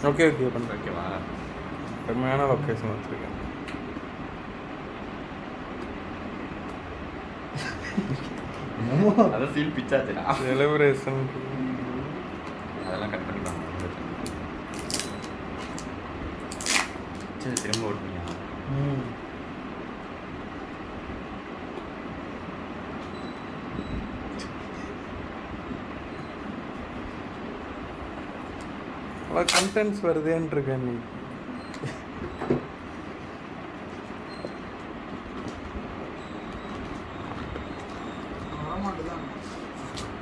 Okay okay பண்ணுறேன். ஓகேவா? செம்மையான லொக்கேஷன் வச்சுருக்கேன். அதான் சீல் பிச்சாச்சுடா. செலிப்ரேஷன் அதெல்லாம் கட் பண்ணிக்கலாம். சரி திரும்ப ஓட்டுனியா? அவ்வளோ கண்டென்ட்ஸ் வருதேன்னு இருக்கேன் நீ.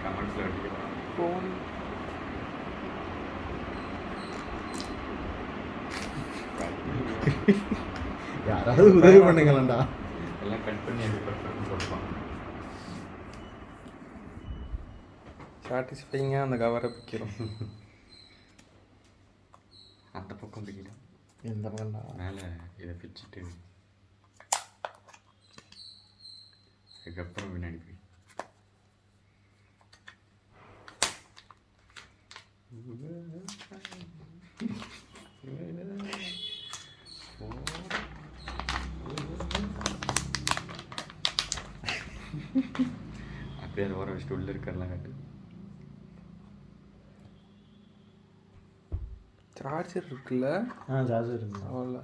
கமெண்ட்ஸில் அடிக்கலாம். ஃபோன் யாராவது உதவி பண்ணுங்களேன்டா. எல்லாம் கட் பண்ணி அது கட் பண்ணி கொடுப்பாங்க. சாட்டிஸ்ஃபைங்காக அந்த கவரை பிக்கிறோம். அந்த பக்கம் பிடிக்கலாம். எந்த பக்கம்டா? மேலே இதை பிச்சுட்டு அதுக்கப்புறம் பின்னாடி போய் அப்படியே அதை ஓர வச்சுட்டு உள்ளே இருக்கிறலாம் கட்டு. சார்ஜர் இருக்குல்ல, சார்ஜர் இருக்கு. அவ்வளோ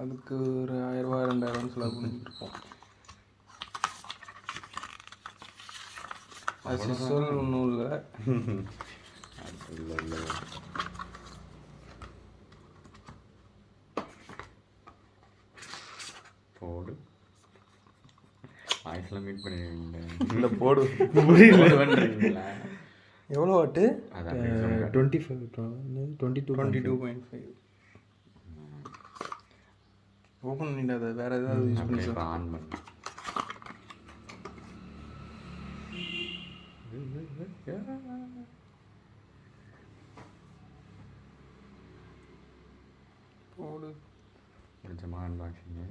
அதுக்கு ஒரு 1000 2000 செலவு பண்ணியிருப்போம். அது சொல் ஒன்றும் இல்லை. இல்லை போடு. வாய்ஸ்லாம் மீட் பண்ணிடுவீங்க. இல்லை போடு. பண்ணுறீங்களா? எவ்வளோ வாட்டு? அதான் 22.5. ஓப்பன் பண்ணிடாத, வேறு ஏதாவது யூஸ் அப்படியே பண்ணி இப்போ ஆன் பண்ணு. போடு. முடிஞ்சமா அன்பாக்சிங்கு.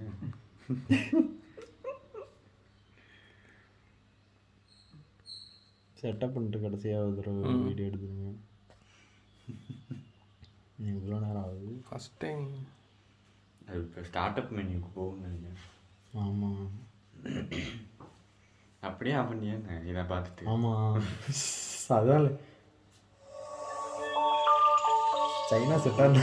செட்டப் பண்ணிட்டு கடைசியாக ஒரு தடவை வீடியோ எடுத்துருங்க. இவ்வளோ நேரம் ஆகுது. ஃபஸ்ட் டைம் அது இப்போ ஸ்டார்ட் அப் மெனுக்கு போகணும்னு நினைக்கிறேன். ஆமாம், அப்படியே ஆஃப் பண்ணியாங்க இதை பார்த்துட்டு. ஆமாம், அதான் சைனா செட்டாக